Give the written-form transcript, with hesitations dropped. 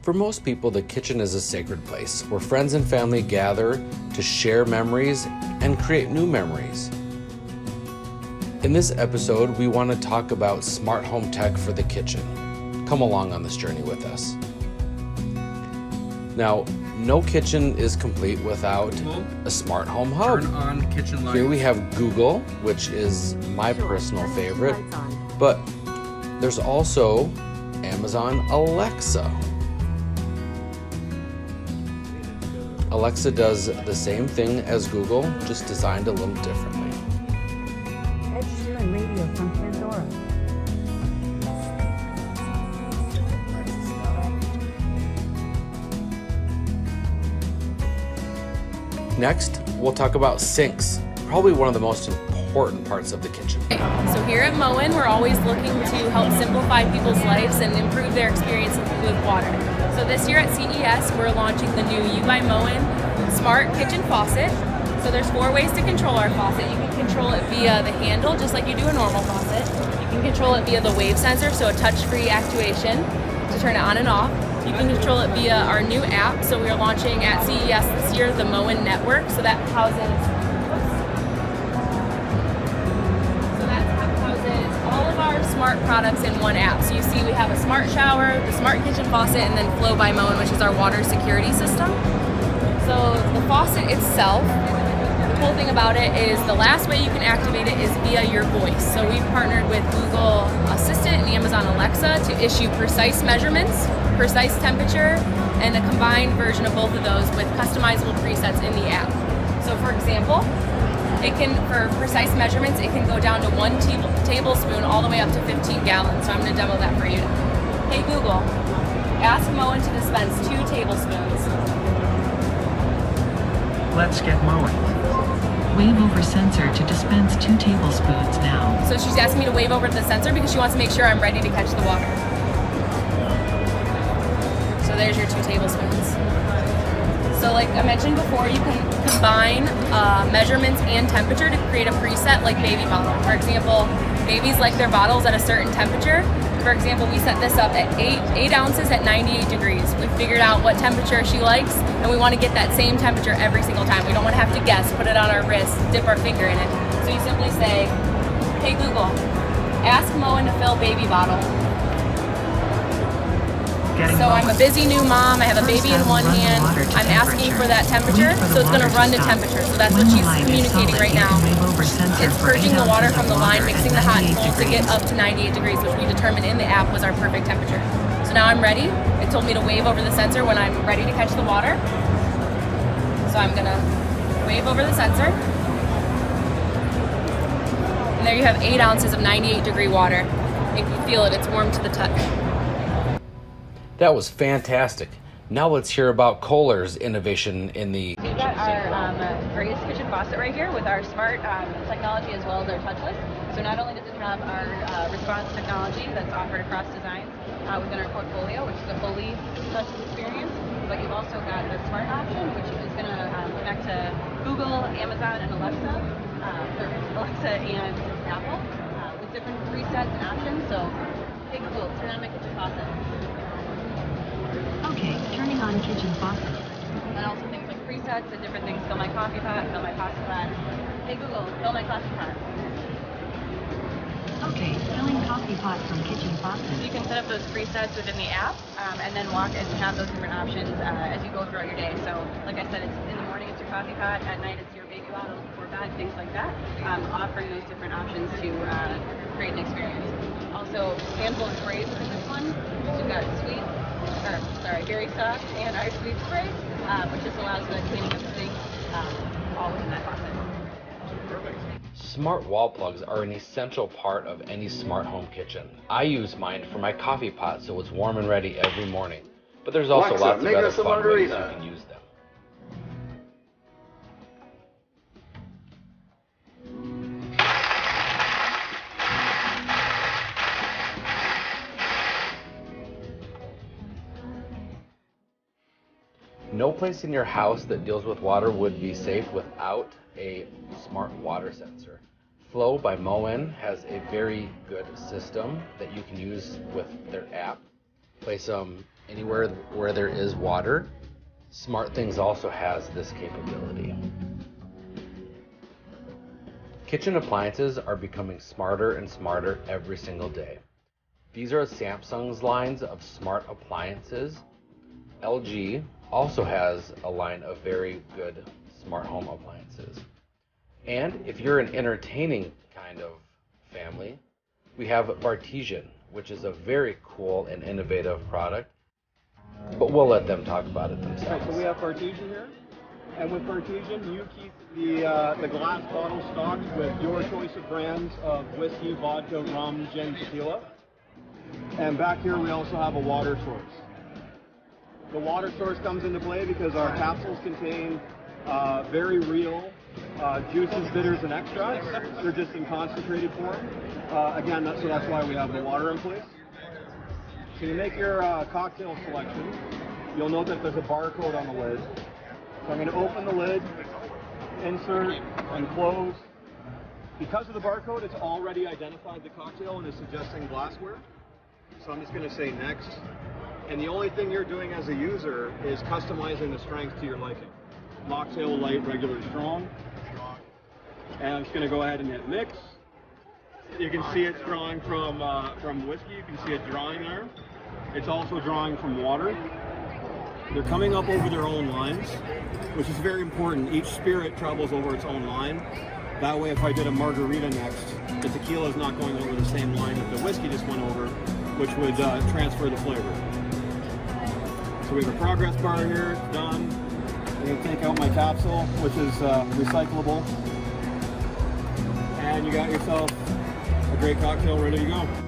For most people, the kitchen is a sacred place where friends and family gather to share memories and create new memories. In this episode, we want to talk about smart home tech for the kitchen. Come along on this journey with us. Now, no kitchen is complete without a smart home hub. Turn on kitchen lights. Here we have Google, which is my personal favorite, but there's also Amazon Alexa. Alexa does the same thing as Google, just designed a little differently. Ed Sheeran radio from Pandora. Next, we'll talk about sinks, probably one of the most important parts of the kitchen. So here at Moen, we're always looking to help simplify people's lives and improve their experience with water. So this year at CES, we're launching the new U by Moen Smart Kitchen Faucet. So there's 4 ways to control our faucet. You can control it via the handle, just like you do a normal faucet. You can control it via the wave sensor, so a touch-free actuation to turn it on and off. You can control it via our new app. So we are launching at CES this year the Moen Network. So that houses all of our smart products in one app. So you see we have a smart shower, the smart kitchen faucet, and then Flow by Moen, which is our water security system. So the faucet itself, the cool thing about it is the last way you can activate it is via your voice. So we've partnered with Google Assistant and Amazon Alexa to issue precise measurements, precise temperature, and a combined version of both of those with customizable presets in the app. So for example, it can, for precise measurements, it can go down to 1 tablespoon all the way up to 15 gallons. So I'm going to demo that for you. Hey Google, ask Moen to dispense 2 tablespoons. Let's get Moen. Wave over sensor to dispense 2 tablespoons now. So she's asking me to wave over to the sensor because she wants to make sure I'm ready to catch the water. So there's your 2 tablespoons. So like I mentioned before, you can combine measurements and temperature to create a preset like baby bottle. For example, babies like their bottles at a certain temperature. For example, we set this up at 8 ounces at 98 degrees. We figured out what temperature she likes, and we want to get that same temperature every single time. We don't want to have to guess, put it on our wrist, dip our finger in it. So you simply say, hey Google, ask Moen to fill baby bottle. So I'm a busy new mom, I have a baby in one hand, I'm asking for that temperature, so it's going to run to temperature. So that's what she's communicating right now. It's purging the water from the line, mixing the hot and cold to get up to 98 degrees, which we determined in the app was our perfect temperature. So now I'm ready. It told me to wave over the sensor when I'm ready to catch the water. So I'm going to wave over the sensor. And there you have 8 ounces of 98 degree water. You can feel it, it's warm to the touch. That was fantastic. Now let's hear about Kohler's innovation in the We've got our greatest kitchen faucet right here with our smart technology as well as our touchless. So not only does it have our response technology that's offered across designs within our portfolio, which is a fully touchless experience, but you've also got the smart option, which is going to connect to Google, Amazon, and Alexa and Apple with different presets and options. So hey Google, turn on my kitchen faucet. Okay, turning on kitchen faucet. And also things like presets and different things. Fill my coffee pot, fill my pasta pot. Hey Google, fill my coffee pot. Okay, filling coffee pot from kitchen faucet. You can set up those presets within the app and then walk and have those different options as you go throughout your day. So like I said, it's in the morning it's your coffee pot, at night it's your baby bottle before bed, things like that. Offering those different options to create an experience. Also, handful of sprays within this one. So you've got very soft and our sweet spray, which just allows the cleaning of the sink all within that faucet. Perfect. Smart wall plugs are an essential part of any smart home kitchen. I use mine for my coffee pot so it's warm and ready every morning. But there's also Alexa, lots of make other us a fun ways you margarita. can use them. No place in your house that deals with water would be safe without a smart water sensor. Flow by Moen has a very good system that you can use with their app. place them anywhere where there is water. SmartThings also has this capability. Kitchen appliances are becoming smarter and smarter every single day. These are Samsung's lines of smart appliances. LG also has a line of very good smart home appliances. And if you're an entertaining kind of family, we have Bartesian, which is a very cool and innovative product, but we'll let them talk about it themselves. Right, so we have Bartesian here, and with Bartesian, you keep the glass bottle stocked with your choice of brands of whiskey, vodka, rum, gin, tequila. And back here we also have a water source. The water source comes into play because our capsules contain very real juices, bitters, and extracts. They're just in concentrated form. Again, so that's why we have the water in place. So you make your cocktail selection. You'll note that there's a barcode on the lid. So I'm going to open the lid, insert, and close. Because of the barcode, it's already identified the cocktail and is suggesting glassware. So I'm just going to say next. And the only thing you're doing as a user is customizing the strength to your liking. Mocktail, light, regular, strong. And I'm just going to go ahead and hit mix. You can see it's drawing from whiskey. You can see it drawing there. It's also drawing from water. They're coming up over their own lines, which is very important. Each spirit travels over its own line. That way, if I did a margarita next, the tequila is not going over the same line that the whiskey just went over, which would transfer the flavor. So we have a progress bar here, it's done. I'm going to take out my capsule, which is recyclable. And you got yourself a great cocktail ready to go.